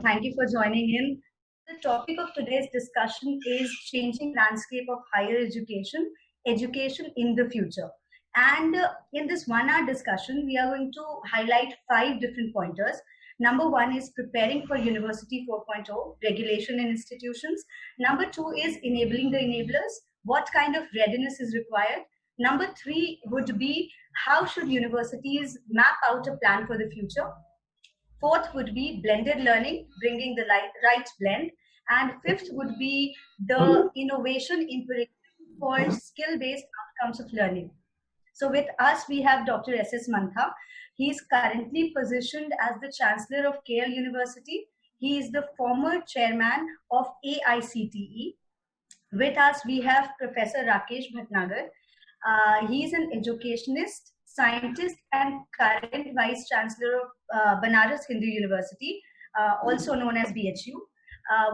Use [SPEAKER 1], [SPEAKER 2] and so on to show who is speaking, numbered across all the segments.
[SPEAKER 1] Thank you for joining in. The topic of today's discussion is changing landscape of higher education, education in the future. And in this 1 hour discussion, we are going to highlight 5 different pointers. Number one is preparing for University 4.0, regulation in institutions. Number two is enabling the enablers. What kind of readiness is required? Number three would be how should universities map out a plan for the future? Fourth would be blended learning, bringing the right blend. And fifth would be the innovation imperative for skill-based outcomes of learning. So with us, we have Dr. S.S. Mantha. He is currently positioned as the Chancellor of KL University. He is the former chairman of AICTE. With us, we have Professor Rakesh Bhatnagar. He is an educationist, scientist, and current Vice Chancellor of Banaras Hindu University, also known as BHU.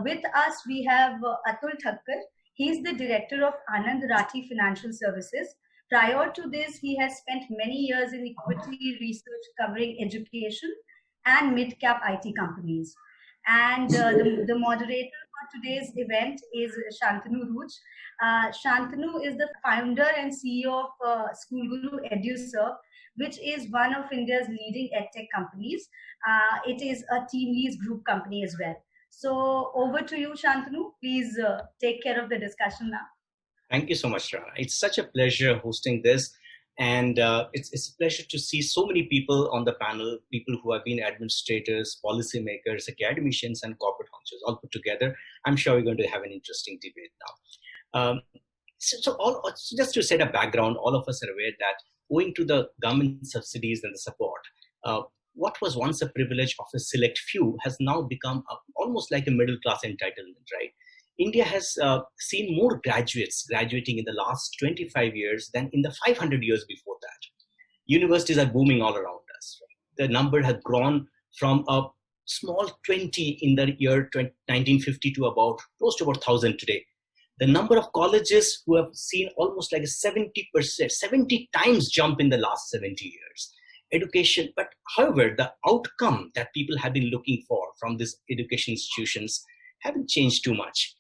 [SPEAKER 1] With us, we have Atul Thakkar. He is the Director of Anand Rathi Financial Services. Prior to this, he has spent many years in equity research covering education and mid-cap IT companies. And the moderator for today's event is Shantanu Rooj. Shantanu is the founder and CEO of School Guru EduServe, which is one of India's leading edtech companies. It is a TeamLease group company as well. So over to you, Shantanu. Please take care of the discussion now.
[SPEAKER 2] Thank you so much, Rana. It's such a pleasure hosting this. And it's a pleasure to see so many people on the panel, people who have been administrators, policymakers, academicians, and corporate functions all put together. I'm sure we're going to have an interesting debate now. Just to set a background, all of us are aware that owing to the government subsidies and the support, what was once a privilege of a select few has now become almost like a middle class entitlement, right? India has seen more graduates graduating in the last 25 years than in the 500 years before that. Universities are booming all around us. Right? The number has grown from a small 20 in the year 1950 to about close to about 1,000 today. The number of colleges who have seen almost like a 70 times jump in the last 70 years. Education, but however, the outcome that people have been looking for from these education institutions haven't changed too much.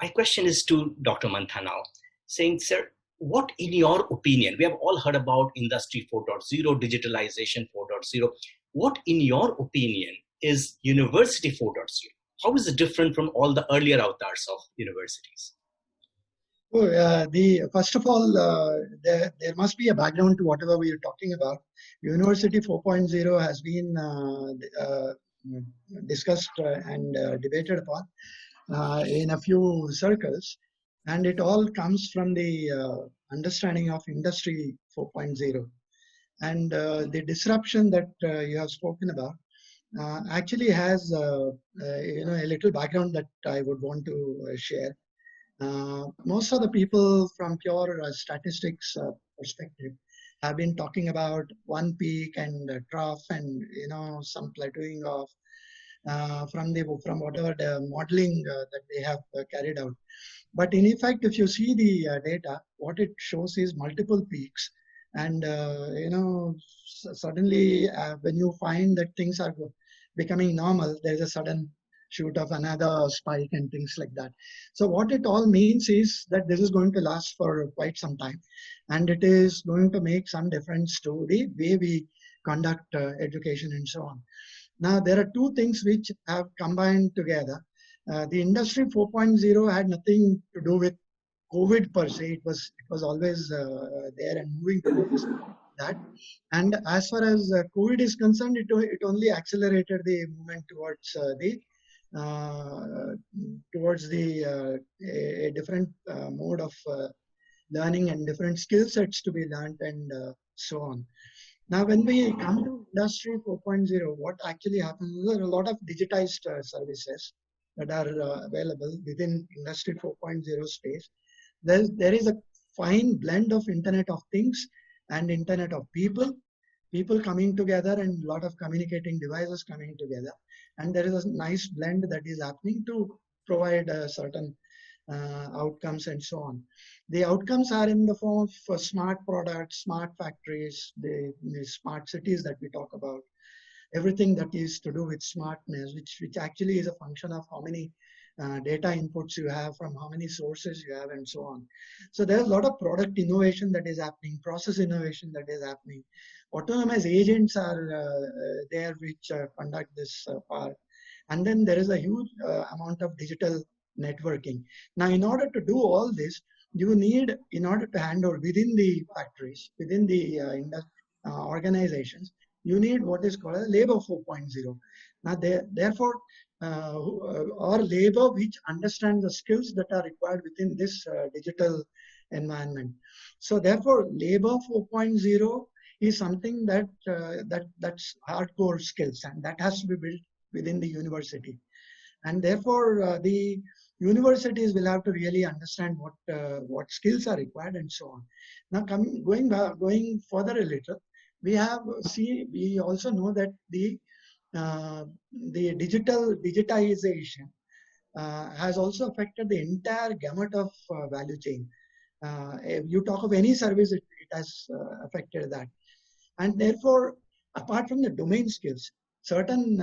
[SPEAKER 2] My question is to Dr. Mantha now, saying, sir, what in your opinion, we have all heard about Industry 4.0, digitalization 4.0. What in your opinion is University 4.0? How is it different from all the earlier avatars of universities?
[SPEAKER 3] First of all, there must be a background to whatever we are talking about. University 4.0 has been discussed and debated upon in a few circles, and it all comes from the understanding of Industry 4.0. And the disruption that you have spoken about actually has a little background that I would want to share. Most of the people from pure statistics perspective have been talking about one peak and trough and some plateauing of from whatever the modeling that they have carried out. But in effect, if you see the data, what it shows is multiple peaks, and suddenly when you find that things are becoming normal, there's a sudden shoot of another spike and things like that. So what it all means is that this is going to last for quite some time, and it is going to make some difference to the way we conduct education and so on. Now, there are two things which have combined together. The Industry 4.0 had nothing to do with COVID per se. It was always there and moving towards that. And as far as COVID is concerned, it only accelerated the movement towards a different mode of learning and different skill sets to be learned and so on. Now, when we come to Industry 4.0, what actually happens is there are a lot of digitized services that are available within Industry 4.0 space. There is a fine blend of Internet of Things and Internet of People coming together, and a lot of communicating devices coming together. And there is a nice blend that is happening to provide certain outcomes and so on. The outcomes are in the form of smart products, smart factories, the smart cities that we talk about, everything that is to do with smartness, which actually is a function of how many data inputs you have, from how many sources you have, and so on. So there's a lot of product innovation that is happening, process innovation that is happening. Autonomous agents are there which conduct this part. And then there is a huge amount of digital networking. Now, in order to do all this, you need, in order to handle within the factories, within the organizations, you need what is called a labor 4.0. Now, therefore, or labor which understand the skills that are required within this digital environment. So therefore, labor 4.0 is something that's hardcore skills, and that has to be built within the university. And therefore, the universities will have to really understand what skills are required and so on. Now, going further a little, we also know that the digitization has also affected the entire gamut of value chain. If you talk of any service, it has affected that. And therefore, apart from the domain skills, certain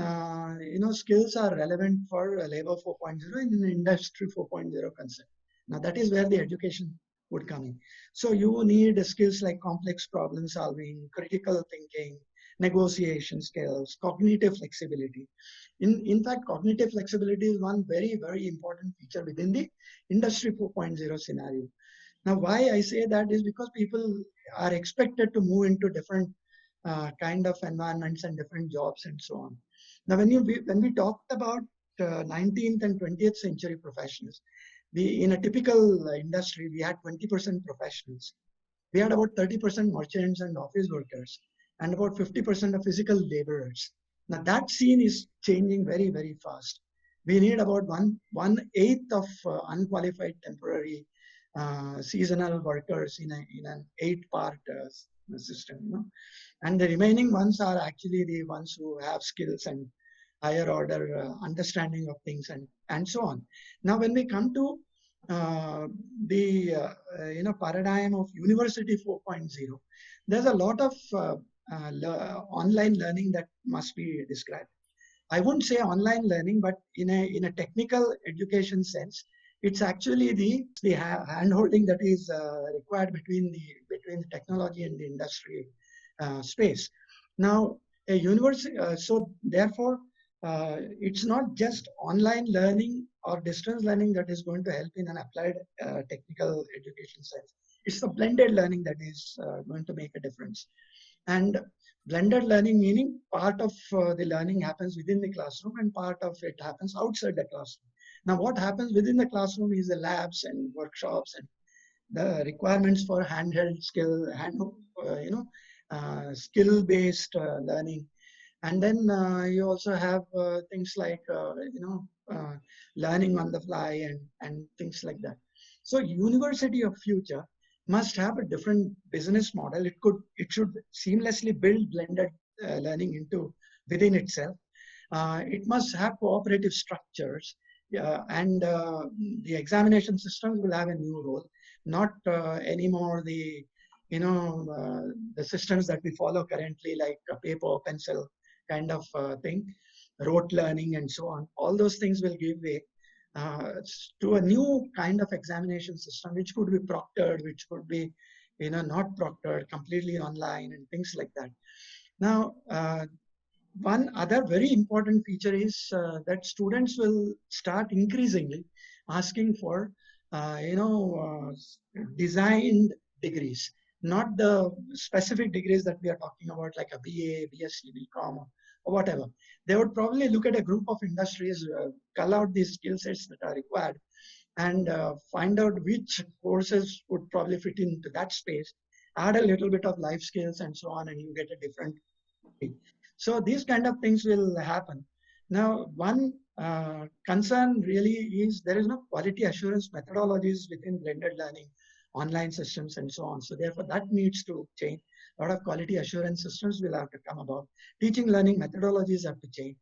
[SPEAKER 3] skills are relevant for labor 4.0 and industry 4.0 concept. Now that is where the education would come in. So you need skills like complex problem solving, critical thinking, negotiation skills, cognitive flexibility. In fact, cognitive flexibility is one very, very important feature within the industry 4.0 scenario. Now, why I say that is because people are expected to move into different kind of environments and different jobs and so on. Now, when we talked about 19th and 20th century professionals, in a typical industry, we had 20% professionals. We had about 30% merchants and office workers, and about 50% of physical laborers. Now that scene is changing very, very fast. We need about 1/8 of unqualified temporary seasonal workers in an 8-part system, and the remaining ones are actually the ones who have skills and higher order understanding of things and so on. Now, when we come to the paradigm of University 4.0, there's a lot of online learning that must be described. I wouldn't say online learning, but in a technical education sense, it's actually the hand-holding that is required between the technology and the industry space. Now, a university, so therefore, it's not just online learning or distance learning that is going to help in an applied technical education sense. It's the blended learning that is going to make a difference. And blended learning meaning part of the learning happens within the classroom and part of it happens outside the classroom. Now, what happens within the classroom is the labs and workshops and the requirements for handheld skill, skill-based learning. And then you also have things like, learning on the fly and things like that. So university of future must have a different business model. It should seamlessly build blended learning into within itself. It must have cooperative structures, and the examination systems will have a new role, not anymore the systems that we follow currently, like a paper, pencil kind of thing, rote learning and so on. All those things will give way to a new kind of examination system, which could be proctored, which could be, not proctored, completely online and things like that. Now, one other very important feature is that students will start increasingly asking for, designed degrees, not the specific degrees that we are talking about, like a BA, BSc, BCom, or whatever. They would probably look at a group of industries, cull out these skill sets that are required, and find out which courses would probably fit into that space, add a little bit of life skills and so on, and you get a different thing. So these kind of things will happen. Now, one concern really is there is no quality assurance methodologies within blended learning, online systems and so on. So therefore that needs to change. A lot of quality assurance systems will have to come about. Teaching learning methodologies have to change.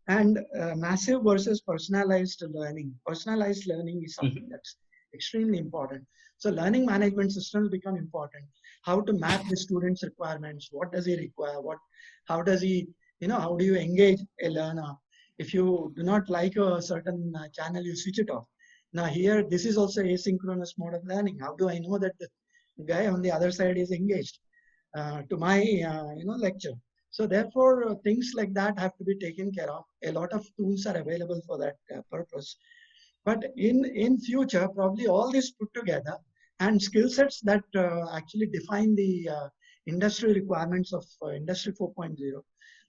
[SPEAKER 3] And massive versus personalized learning. Personalized learning is something that's extremely important. So learning management systems become important. How to map the student's requirements. What does he require? How does he how do you engage a learner? If you do not like a certain channel, you switch it off. Now here, this is also asynchronous mode of learning. How do I know that the guy on the other side is engaged to my lecture? So therefore, things like that have to be taken care of. A lot of tools are available for that purpose. But in future, probably all this put together and skill sets that actually define the industry requirements of Industry 4.0,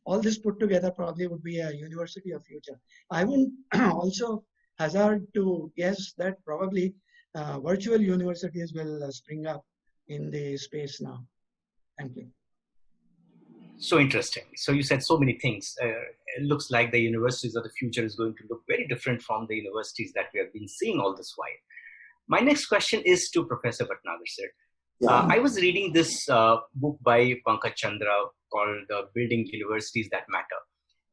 [SPEAKER 3] all this put together probably would be a university of future. I would also hazard to guess that probably virtual universities will spring up in the space now. Thank you.
[SPEAKER 2] So interesting. So you said so many things. It looks like the universities of the future is going to look very different from the universities that we have been seeing all this while. My next question is to Professor Bhatnagar, sir. Yeah. I was reading this book by Pankaj Chandra called Building Universities That Matter.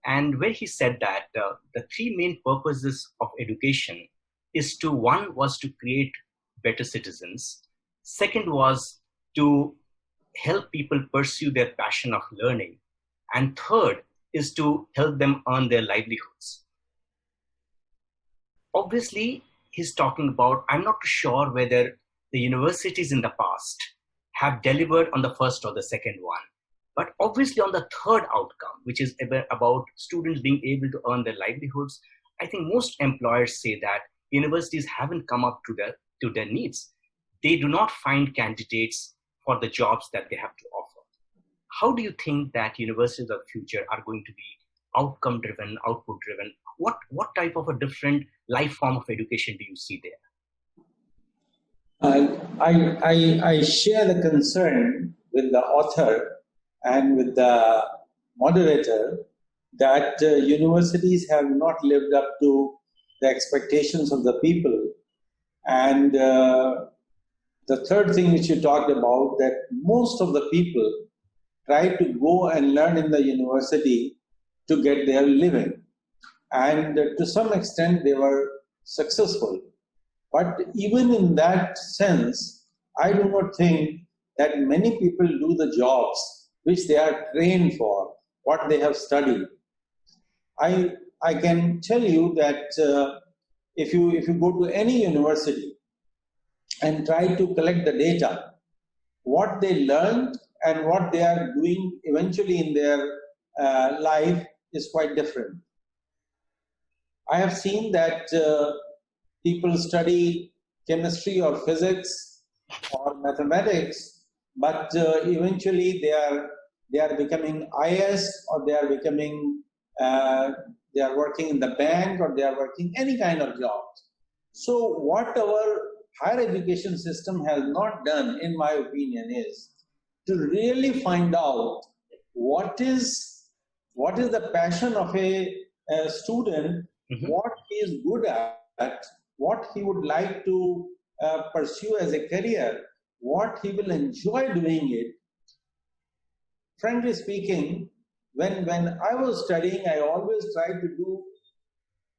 [SPEAKER 2] And where he said that the three main purposes of education is to, one was to create better citizens. Second was to help people pursue their passion of learning. And third is to help them earn their livelihoods. Obviously, he's talking about, I'm not sure whether the universities in the past have delivered on the first or the second one. But obviously on the third outcome, which is about students being able to earn their livelihoods, I think most employers say that universities haven't come up to their needs. They do not find candidates for the jobs that they have to offer. How do you think that universities of the future are going to be outcome-driven, output-driven? What type of a different life form of education do you see there?
[SPEAKER 4] I share the concern with the author and with the moderator that universities have not lived up to the expectations of the people. And the third thing which you talked about, that most of the people try to go and learn in the university to get their living. And to some extent, they were successful. But even in that sense, I do not think that many people do the jobs which they are trained for, what they have studied. I can tell you that if you go to any university and try to collect the data, what they learned and what they are doing eventually in their life is quite different. I have seen that people study chemistry or physics or mathematics, but eventually they are becoming IS, or they are becoming they are working in the bank, or they are working any kind of jobs. So what our higher education system has not done, in my opinion, is to really find out what is the passion of a student, what he is good at, what he would like to pursue as a career, what he will enjoy doing it. Frankly speaking, when I was studying, I always tried to do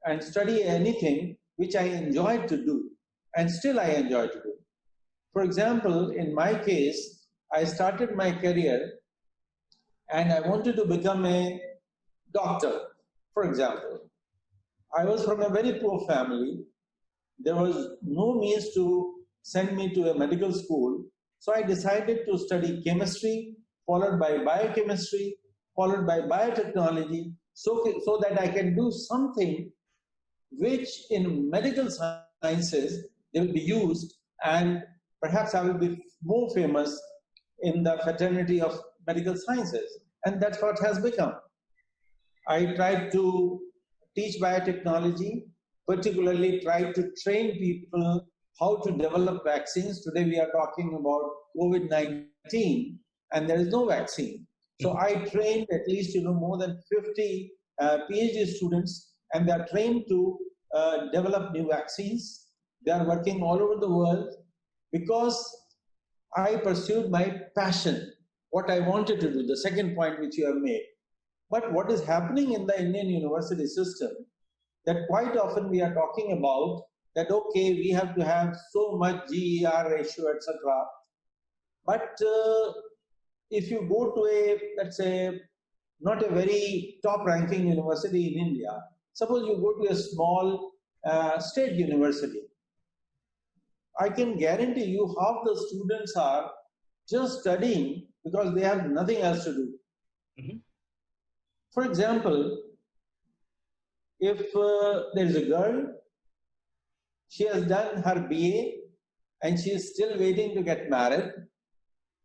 [SPEAKER 4] and study anything which I enjoyed to do, and still I enjoy to do. For example, in my case, I started my career and I wanted to become a doctor, for example. I was from a very poor family. There was no means to send me to a medical school. So I decided to study chemistry, followed by biochemistry, followed by biotechnology, so that I can do something which in medical sciences they will be used, and perhaps I will be more famous in the fraternity of medical sciences. And that's what has become. I tried to teach biotechnology, particularly tried to train people how to develop vaccines. Today we are talking about COVID-19 and there is no vaccine. So I trained at least more than 50 PhD students, and they are trained to develop new vaccines. They are working all over the world because I pursued my passion, what I wanted to do, the second point which you have made. But what is happening in the Indian university system, that quite often we are talking about that, okay, we have to have so much GER ratio, etc. But if you go to let's say, not a very top-ranking university in India. Suppose you go to a small state university. I can guarantee you half the students are just studying because they have nothing else to do.
[SPEAKER 2] Mhm.
[SPEAKER 4] For example, if there is a girl, she has done her BA and she is still waiting to get married.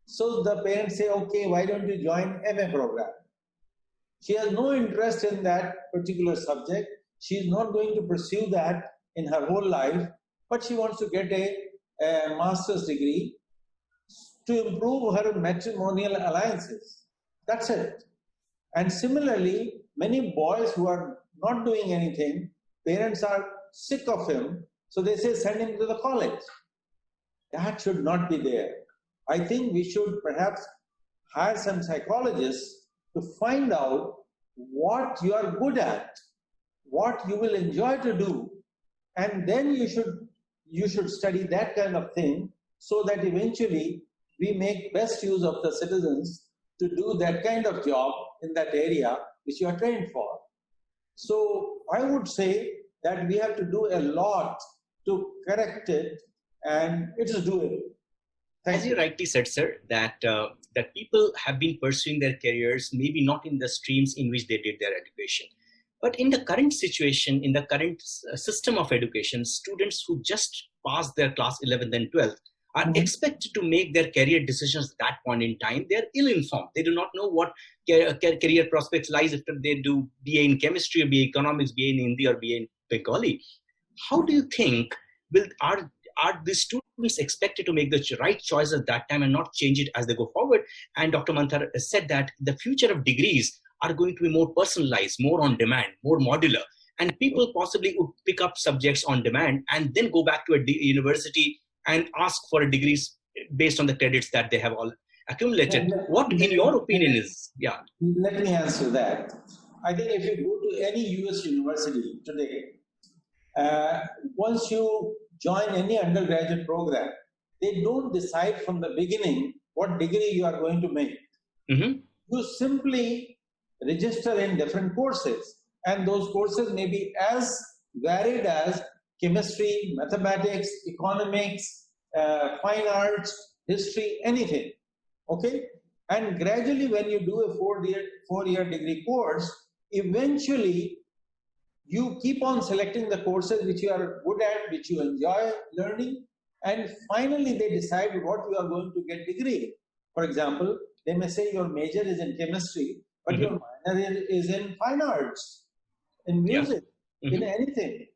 [SPEAKER 4] So the parents say, okay, why don't you join MA program? She has no interest in that particular subject. She is not going to pursue that in her whole life, but she wants to get a master's degree to improve her matrimonial alliances. That's it. And similarly, many boys who are not doing anything, parents are sick of him, so they say send him to the college. That should not be there. I think we should perhaps hire some psychologists to find out what you are good at, what you will enjoy to do, and then you should study that kind of thing so that eventually we make best use of the citizens to do that kind of job in that area which you are trained for. So I would say that we have to do a lot to correct it, and it is doable.
[SPEAKER 2] As you rightly said, sir, that that people have been pursuing their careers, maybe not in the streams in which they did their education. But in the current situation, in the current system of education, students who just passed their class 11th and 12th are expected to make their career decisions at that point in time. They're ill-informed. They do not know what career prospects lies after they do BA in chemistry or BA economics, BA in Hindi or BA in Bengali. How do you think are the students expected to make the right choice at that time and not change it as they go forward? And Dr. Manthar said that the future of degrees are going to be more personalized, more on demand, more modular. And people possibly would pick up subjects on demand and then go back to a university and ask for a degrees based on the credits that they have all accumulated. What, in your opinion, is, yeah?
[SPEAKER 4] Let me answer that. I think if you go to any US university today, once you join any undergraduate program, they don't decide from the beginning what degree you are going to make.
[SPEAKER 2] Mm-hmm.
[SPEAKER 4] You simply register in different courses, and those courses may be as varied as chemistry, mathematics, economics, fine arts, history, anything. Okay? And gradually, when you do a four-year degree course, eventually you keep on selecting the courses which you are good at, which you enjoy learning, and finally they decide what you are going to get degree. For example, they may say your major is in chemistry, but your minor is in fine arts, in music, in anything.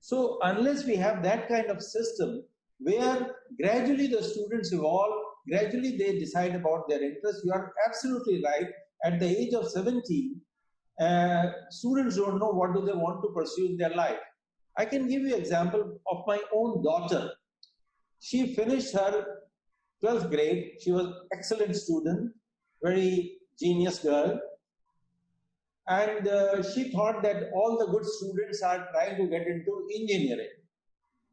[SPEAKER 4] So unless we have that kind of system where gradually the students evolve, gradually they decide about their interests, you are absolutely right. At the age of 17, students don't know what do they want to pursue in their life. I can give you an example of my own daughter. She finished her 12th grade. She was an excellent student, very genius girl. And she thought that all the good students are trying to get into engineering.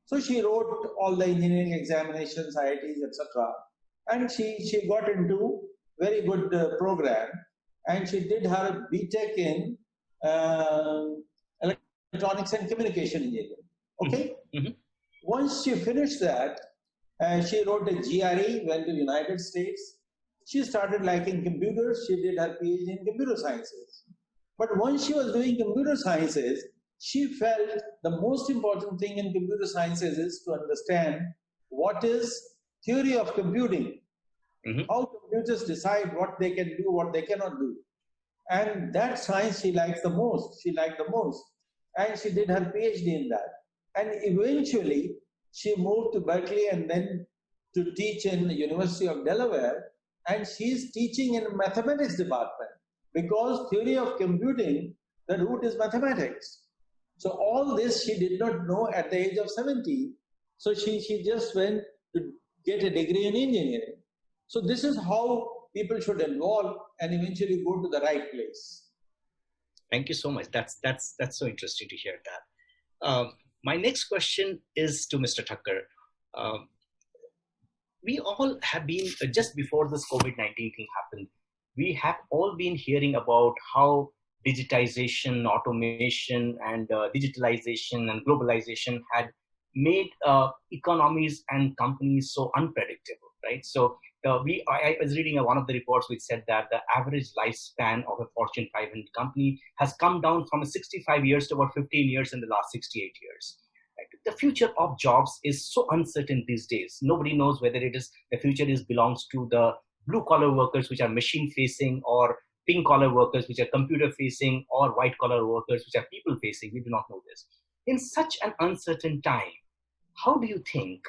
[SPEAKER 4] So she wrote all the engineering examinations, IITs, etc. And she got into very good program. And she did her BTech in electronics and communication engineering. Okay?
[SPEAKER 2] Mm-hmm.
[SPEAKER 4] Once she finished that, she wrote a GRE, went to the United States. She started liking computers. She did her PhD in computer sciences. But once she was doing computer sciences, she felt the most important thing in computer sciences is to understand what is theory of computing. How computers decide what they can do, what they cannot do. And that science she liked the most. And she did her PhD in that. And eventually, she moved to Berkeley and then to teach in the University of Delaware. And she's teaching in mathematics department because theory of computing, the root is mathematics. So all this she did not know at the age of 17. So she just went to get a degree in engineering. So this is how people should evolve and eventually go to the right place.
[SPEAKER 2] Thank you so much. That's so interesting to hear that. My next question is to Mr. Thakkar. We all have been, just before this COVID-19 thing happened, we have all been hearing about how digitization, automation, and digitalization and globalization had made economies and companies so unpredictable, right? So I was reading one of the reports which said that the average lifespan of a Fortune 500 company has come down from 65 years to about 15 years in the last 68 years. Right? The future of jobs is so uncertain these days. Nobody knows whether the future belongs to the blue collar workers, which are machine facing, or pink collar workers, which are computer facing, or white collar workers, which are people facing. We do not know this. In such an uncertain time, how do you think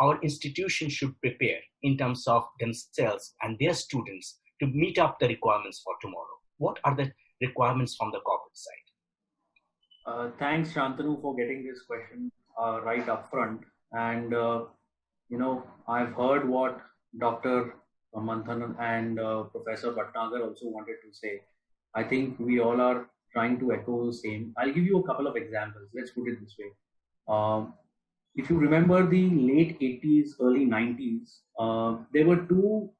[SPEAKER 2] our institutions should prepare in terms of themselves and their students to meet up the requirements for tomorrow? What are the requirements from the corporate side?
[SPEAKER 5] Thanks, Shantanu, for getting this question right up front. And, I've heard what Dr. Manthan and Professor Bhatnagar also wanted to say. I think we all are trying to echo the same. I'll give you a couple of examples. Let's put it this way. If you remember the late 80s, early 90s, there were two,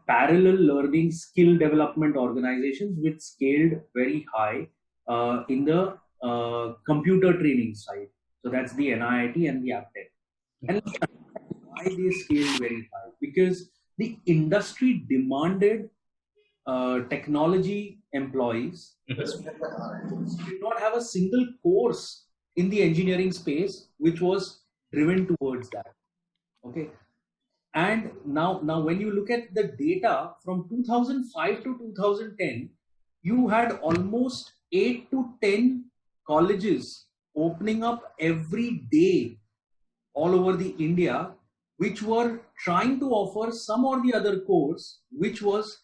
[SPEAKER 5] parallel learning skill development organizations which scaled very high in the computer training side. So that's the NIIT and the Aptech. And why they scaled very high? Because the industry demanded technology employees did not have a single course in the engineering space which was driven towards that. Okay. And now when you look at the data from 2005 to 2010, you had almost 8 to 10 colleges opening up every day all over the India, which were trying to offer some or the other course which was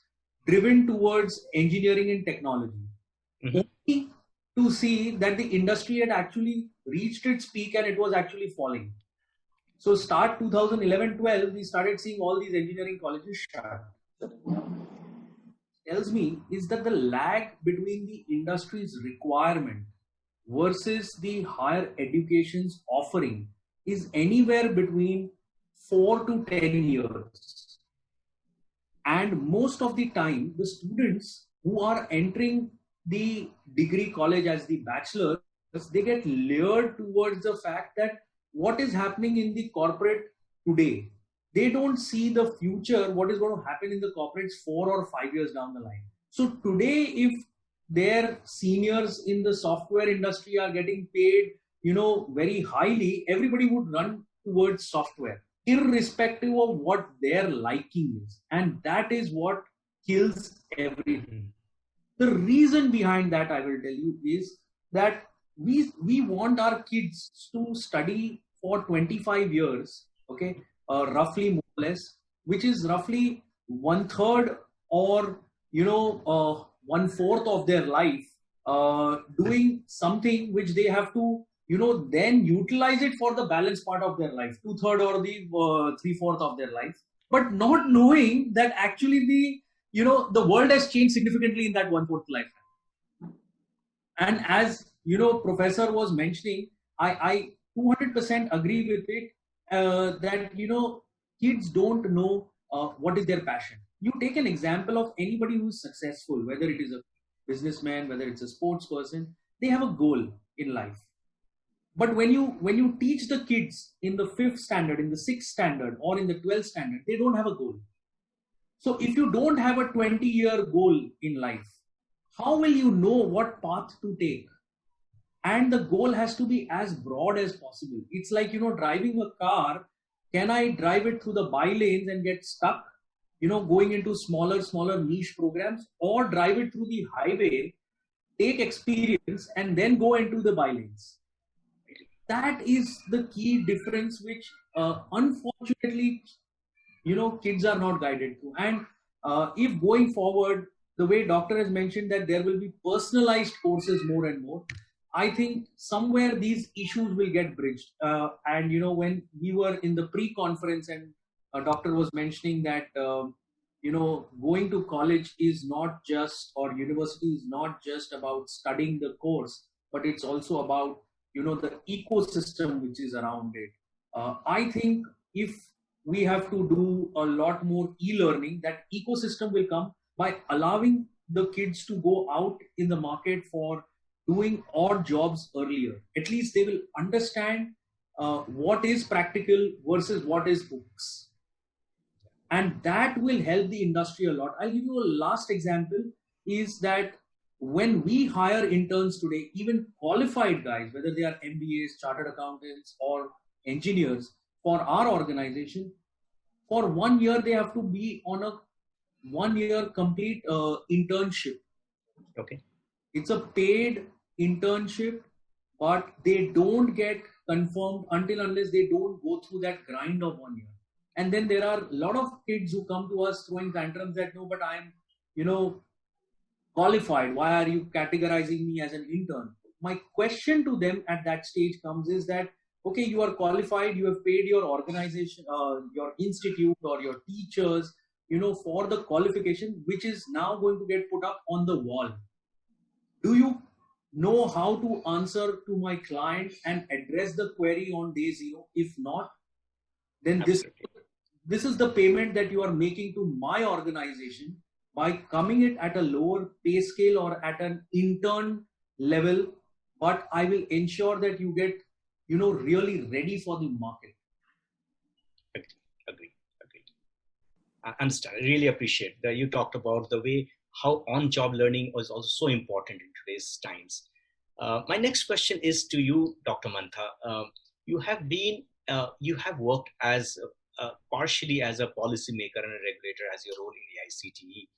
[SPEAKER 5] driven towards engineering and technology. Only to see that the industry had actually reached its peak and it was actually falling. So start 2011-12, we started seeing all these engineering colleges shut. Tells me is that the lag between the industry's requirement versus the higher education's offering is anywhere between 4 to 10 years. And most of the time, the students who are entering the degree college as the bachelor, they get lured towards the fact that what is happening in the corporate today, they don't see the future, what is going to happen in the corporates 4 or 5 years down the line. So today, if their seniors in the software industry are getting paid, very highly, everybody would run towards software, irrespective of what their liking is. And that is what kills everything. The reason behind that, I will tell you, is that we want our kids to study for 25 years, okay, roughly more or less, which is roughly 1/3 or 1/4 of their life, doing something which they have to, then utilize it for the balance part of their life, 2/3 or the 3/4 of their life, but not knowing that actually the world has changed significantly in that 1/4 lifetime. And as Professor was mentioning, I 200% agree with it, that kids don't know what is their passion. You take an example of anybody who's successful, whether it is a businessman, whether it's a sports person, they have a goal in life. But when you teach the kids in the 5th standard, in the 6th standard, or in the 12th standard, they don't have a goal. So if you don't have a 20-year goal in life, how will you know what path to take? And the goal has to be as broad as possible. It's like, driving a car. Can I drive it through the by-lanes and get stuck, going into smaller niche programs, or drive it through the highway, take experience, and then go into the by-lanes? That is the key difference, which unfortunately, kids are not guided to. And if going forward, the way doctor has mentioned that there will be personalized courses more and more, I think somewhere these issues will get bridged. And when we were in the pre-conference and a doctor was mentioning that going to college is not just, or university is not just about studying the course, but it's also about the ecosystem which is around it. I think if we have to do a lot more e-learning. That ecosystem will come by allowing the kids to go out in the market for doing odd jobs earlier. At least they will understand what is practical versus what is books. And that will help the industry a lot. I'll give you a last example is that when we hire interns today, even qualified guys, whether they are MBAs, chartered accountants, or engineers for our organization, for 1 year, they have to be on a 1 year complete internship.
[SPEAKER 2] Okay.
[SPEAKER 5] It's a paid internship, but they don't get confirmed unless they don't go through that grind of 1 year. And then there are a lot of kids who come to us throwing tantrums that, no, but I'm, qualified. Why are you categorizing me as an intern? My question to them at that stage comes is that, okay, you are qualified, you have paid your organization, your institute or your teachers, for the qualification, which is now going to get put up on the wall. Do you know how to answer to my client and address the query on day zero? If not, then this is the payment that you are making to my organization by coming it at a lower pay scale or at an intern level, but I will ensure that you get, really ready for the market.
[SPEAKER 2] Agree. I understand. I really appreciate that you talked about the way how on-job learning is also so important in today's times. My next question is to you, Dr. Mantha. You have worked as partially as a policymaker and a regulator as your role in the ICTE.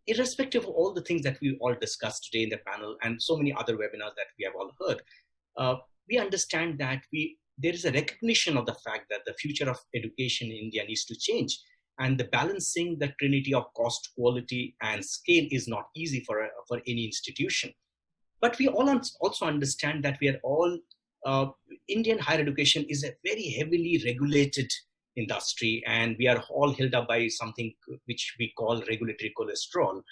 [SPEAKER 2] Irrespective of all the things that we all discussed today in the panel and so many other webinars that we have all heard, we understand that there is a recognition of the fact that the future of education in India needs to change. And the balancing the trinity of cost, quality, and scale is not easy for any institution. But we all also understand that we are all, Indian higher education is a very heavily regulated industry, and we are all held up by something which we call regulatory cholesterol.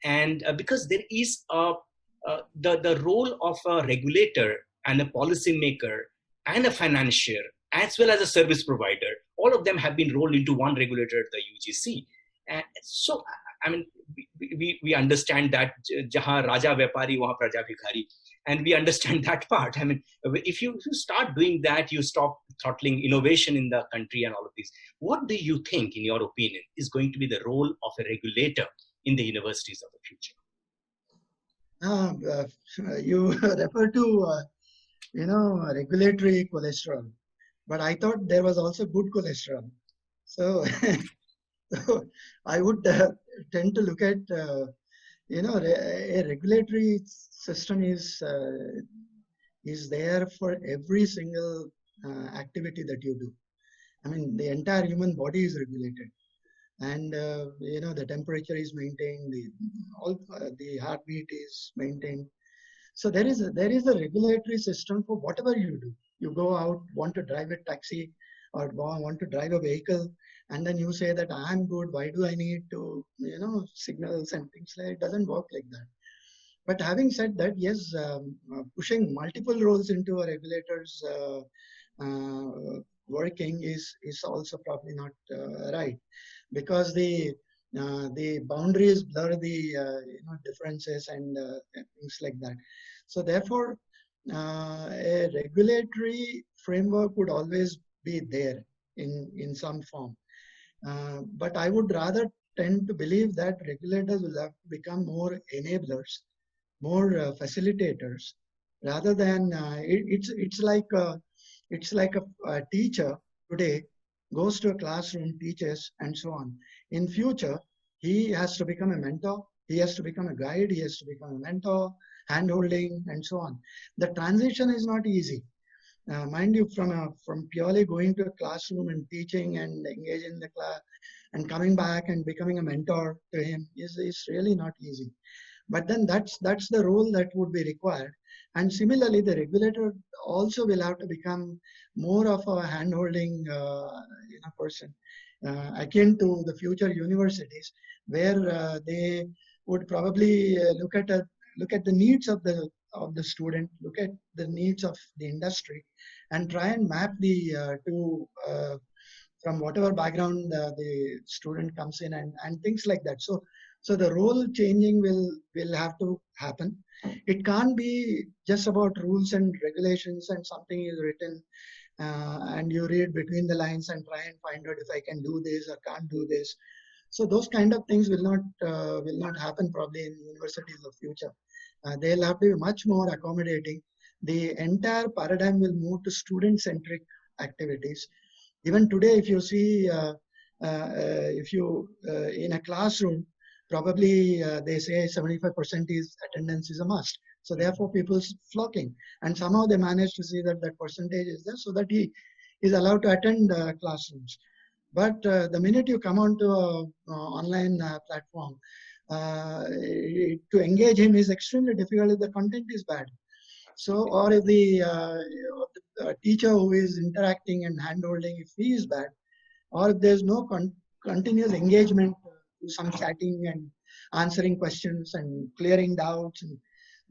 [SPEAKER 2] And because there is the role of a regulator and a policymaker and a financier, as well as a service provider, all of them have been rolled into one regulator, the UGC. And so, I mean, we understand that jahan Raja Vyapari, wahan Praja Bhikhari, and we understand that part. I mean, if you start doing that, you stop throttling innovation in the country and all of these. What do you think, in your opinion, is going to be the role of a regulator in the universities of the future?
[SPEAKER 3] You refer to, regulatory cholesterol. But I thought there was also good cholesterol. So, so I would tend to look at, a regulatory system is there for every single activity that you do. I mean, the entire human body is regulated, and the temperature is maintained, the heartbeat is maintained. So there is a regulatory system for whatever you do. You go out, want to drive a taxi or want to drive a vehicle, and then you say that I'm good, why do I need to, signals and things like that? It doesn't work like that. But having said that, yes, pushing multiple roles into a regulator's working is also probably not right, because the boundaries blur the differences and things like that. So therefore, a regulatory framework would always be there in some form. But I would rather tend to believe that regulators will have to become more enablers, more facilitators, rather than it's like a teacher today goes to a classroom, teaches, and so on. In future, he has to become a mentor, he has to become a guide, he has to become a mentor, hand-holding, and so on. The transition is not easy. Mind you, from purely going to a classroom and teaching and engaging in the class and coming back and becoming a mentor to him is really not easy. But then that's the role that would be required. And similarly, the regulator also will have to become more of a hand-holding person, akin to the future universities, where they would probably look at the needs of the student, look at the needs of the industry, and try and map the two from whatever background the student comes in, and things like that. So the role changing will have to happen. It can't be just about rules and regulations and something is written and you read between the lines and try and find out if I can do this or can't do this. So those kind of things will not happen probably in universities of future. They'll have to be much more accommodating. The entire paradigm will move to student-centric activities. Even today, if you see, if you in a classroom, probably they say 75% is attendance is a must. So therefore, people's flocking, and somehow they manage to see that that percentage is there, so that he is allowed to attend classrooms. But the minute you come onto a online platform, to engage him is extremely difficult if the content is bad. So, or if the teacher who is interacting and handholding, if he is bad, or if there's no continuous engagement, some chatting and answering questions and clearing doubts, and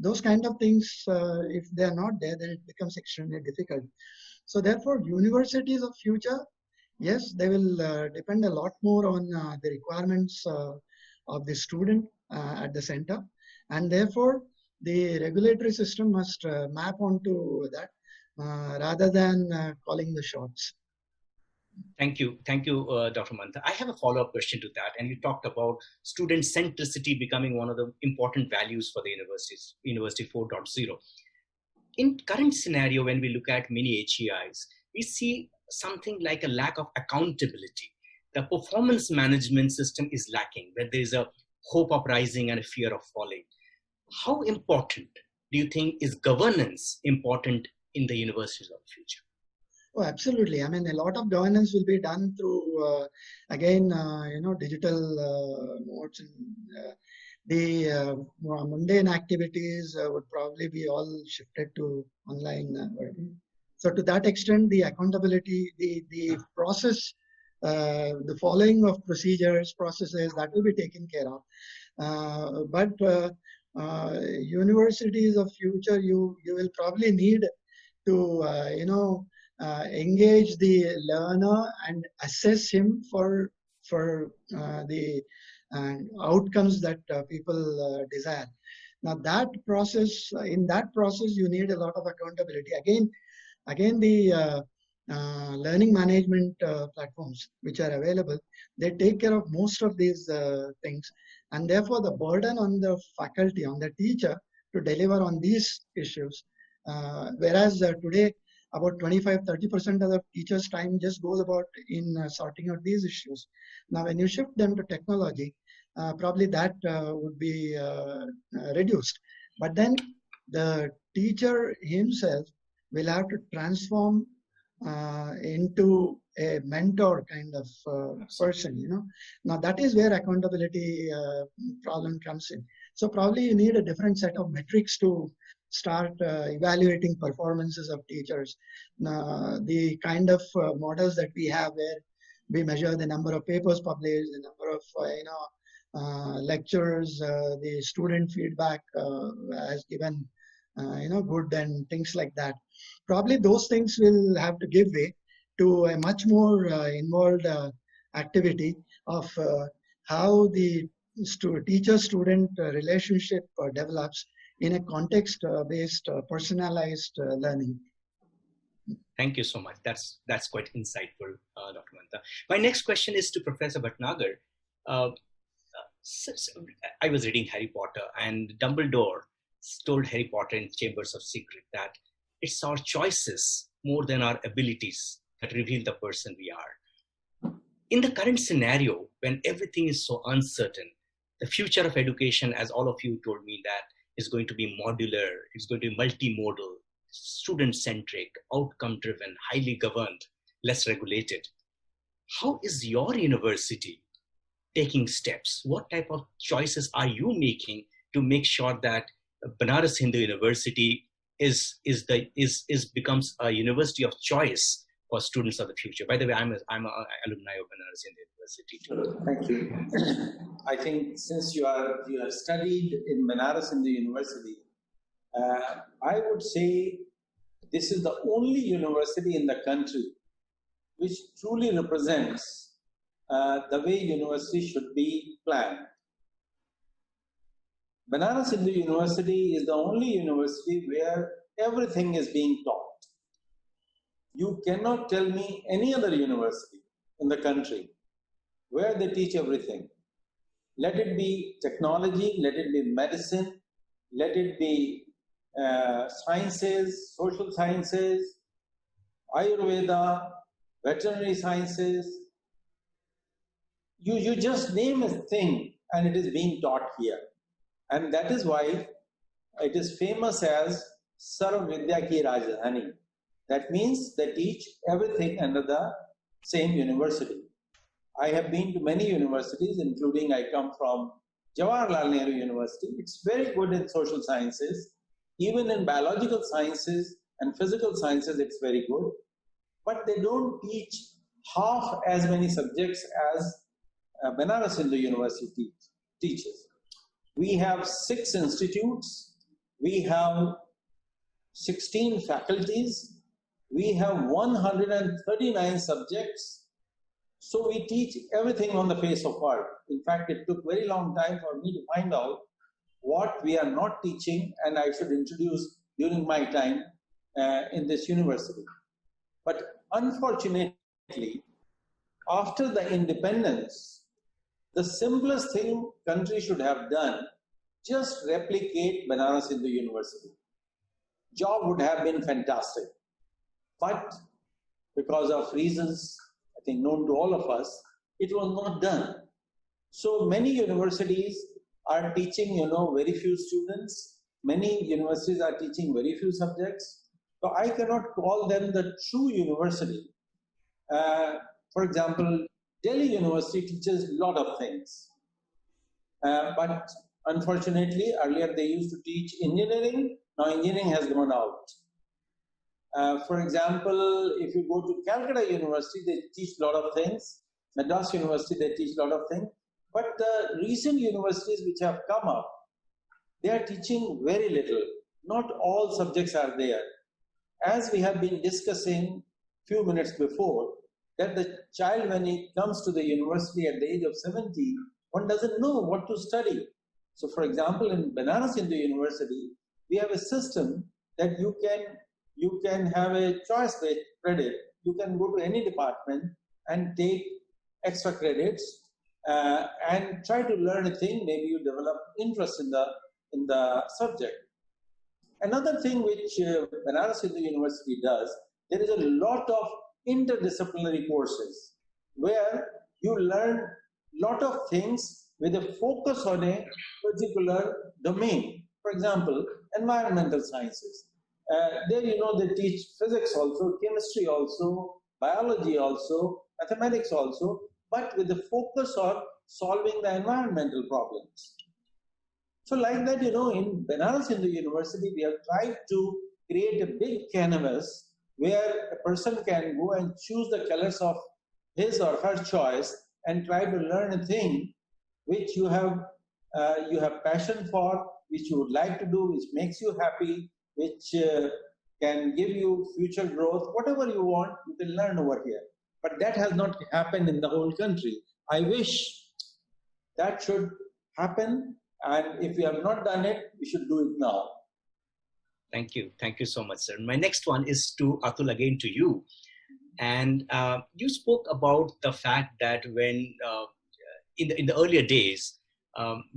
[SPEAKER 3] those kind of things, if they are not there, then it becomes extremely difficult. So therefore, universities of future, yes, they will depend a lot more on the requirements of the student at the center, and therefore the regulatory system must map onto that rather than calling the shots.
[SPEAKER 2] Thank you, Dr. Mantha. I have a follow-up question to that, and you talked about student centricity becoming one of the important values for the University 4.0. In current scenario, when we look at many HEIs, we see something like a lack of accountability. The performance management system is lacking, where there is a hope of rising and a fear of falling. How important do you think is governance important in the universities of the future?
[SPEAKER 3] Oh, absolutely. I mean, a lot of governance will be done through, again, digital modes. And, the mundane activities would probably be all shifted to online working. So to that extent, the accountability, the process, the following of procedures, processes, that will be taken care of. But universities of future, you will probably need to, engage the learner and assess him for the outcomes that people desire. Now that process, in that process, you need a lot of accountability. Again, the learning management platforms which are available, they take care of most of these things, and therefore the burden on the faculty, on the teacher to deliver on these issues. Whereas today, about 25-30% of the teacher's time just goes about in sorting out these issues. Now, when you shift them to technology, probably that would be reduced. But then the teacher himself will have to transform into a mentor kind of person, Now that is where accountability problem comes in. So probably you need a different set of metrics to start evaluating performances of teachers. The kind of models that we have where we measure the number of papers published, the number of lectures, the student feedback has given good and things like that. Probably those things will have to give way to a much more involved activity of how the teacher-student relationship develops in a context-based, personalized learning.
[SPEAKER 2] Thank you so much. That's quite insightful, Dr. Mantha. My next question is to Professor Bhatnagar. I was reading Harry Potter, and Dumbledore told Harry Potter in Chambers of Secret that it's our choices more than our abilities that reveal the person we are. In the current scenario, when everything is so uncertain, the future of education, as all of you told me, that is going to be modular, it's going to be multimodal, student-centric, outcome-driven, highly governed, less regulated. How is your university taking steps? What type of choices are you making to make sure that Banaras Hindu University becomes a university of choice for students of the future? By the way, I'm an alumni of Banaras Hindu University too.
[SPEAKER 4] Thank you. I think since you have studied in Banaras Hindu University, I would say this is the only university in the country which truly represents the way university should be planned. Banaras Hindu University is the only university where everything is being taught. You cannot tell me any other university in the country where they teach everything. Let it be technology, let it be medicine, let it be sciences, social sciences, Ayurveda, veterinary sciences. You just name a thing and it is being taught here. And that is why it is famous as Sarv Vidya Ki Rajdhani. That means they teach everything under the same university. I have been to many universities, including I come from Jawaharlal Nehru University. It's very good in social sciences. Even in biological sciences and physical sciences, it's very good. But they don't teach half as many subjects as Banaras Hindu University teaches. We have 6 institutes. We have 16 faculties. We have 139 subjects. So we teach everything on the face of earth. In fact, it took very long time for me to find out what we are not teaching, and I should introduce during my time in this university. But unfortunately, after the independence, the simplest thing country should have done, just replicate Banaras Hindu University. Job would have been fantastic. But because of reasons, I think known to all of us, it was not done. So many universities are teaching, very few students. Many universities are teaching very few subjects. So I cannot call them the true university. For example, Delhi University teaches a lot of things. But unfortunately, earlier they used to teach engineering. Now engineering has gone out. For example, if you go to Calcutta University, they teach a lot of things. Madras University, they teach a lot of things. But the recent universities which have come up, they are teaching very little. Not all subjects are there. As we have been discussing a few minutes before, that the child, when he comes to the university at the age of 17, one doesn't know what to study. So for example, in Banaras Hindu University, we have a system that you can have a choice-based credit. You can go to any department and take extra credits and try to learn a thing. Maybe you develop interest in the subject. Another thing which Banaras Hindu University does, there is a lot of interdisciplinary courses where you learn a lot of things with a focus on a particular domain. For example, environmental sciences. There, they teach physics also, chemistry also, biology also, mathematics also, but with the focus on solving the environmental problems. So like that, in Banaras Hindu University, we have tried to create a big canvas where a person can go and choose the colors of his or her choice and try to learn a thing which you have passion for, which you would like to do, which makes you happy, which can give you future growth. Whatever you want, you can learn over here. But that has not happened in the whole country. I wish that should happen, and if we have not done it, we should do it now.
[SPEAKER 2] Thank you. Thank you so much, sir. My next one is to Atul, again to you. And you spoke about the fact that when in the earlier days,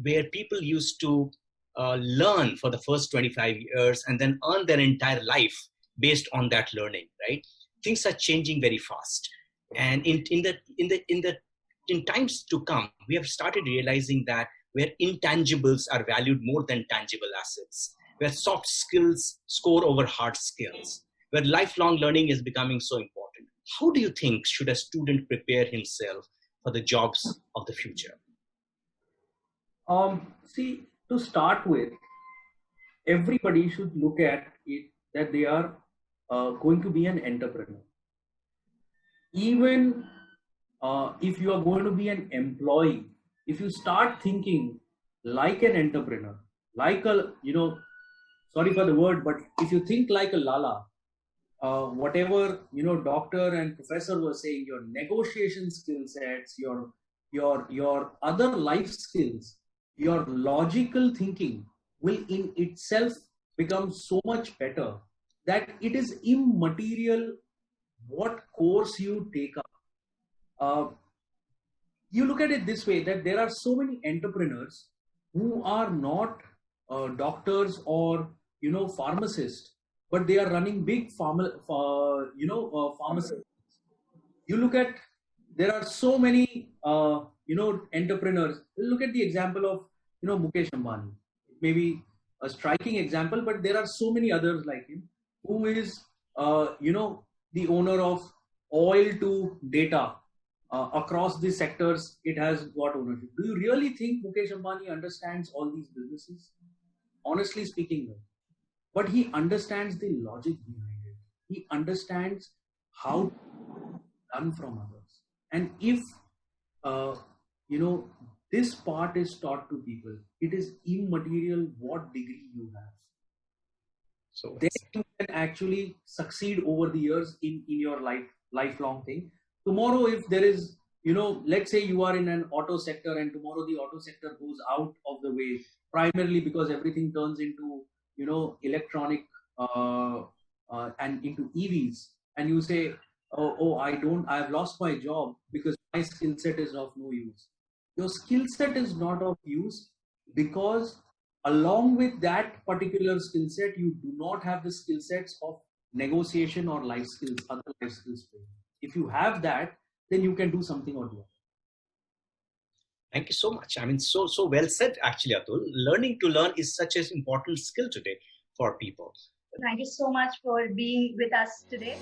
[SPEAKER 2] where people used to learn for the first 25 years and then earn their entire life based on that learning, right? Things are changing very fast. And in times to come, we have started realizing that where intangibles are valued more than tangible assets, where soft skills score over hard skills, where lifelong learning is becoming so important. How do you think should a student prepare himself for the jobs of the future?
[SPEAKER 5] See, to start with, everybody should look at it that they are going to be an entrepreneur. Even if you are going to be an employee, if you start thinking like an entrepreneur, like a, sorry for the word, but if you think like a Lala, whatever doctor and professor were saying, your negotiation skill sets, your other life skills, your logical thinking will in itself become so much better that it is immaterial what course you take up. You look at it this way, that there are so many entrepreneurs who are not doctors or pharmacists, but they are running big pharmacies. You look at, there are so many entrepreneurs. Look at the example of Mukesh Ambani. It may be a striking example, but there are so many others like him, who is the owner of oil to data. Across the sectors, it has got ownership. Do you really think Mukesh Ambani understands all these businesses? Honestly speaking, no. But he understands the logic behind it. He understands how to learn from others. And if this part is taught to people, it is immaterial what degree you have.
[SPEAKER 2] So
[SPEAKER 5] Then you can actually succeed over the years in your lifelong thing. Tomorrow, if there is, let's say you are in an auto sector and tomorrow the auto sector goes out of the way, primarily because everything turns into, electronic and into EVs, and you say, I've lost my job because my skill set is of no use. Your skill set is not of use because along with that particular skill set, you do not have the skill sets of negotiation or life skills, other life skills. If you have that, then you can do something or the other.
[SPEAKER 2] Thank you so much. I mean, so well said, actually, Atul. Learning to learn is such an important skill today for people.
[SPEAKER 1] Thank you so much for being with us today.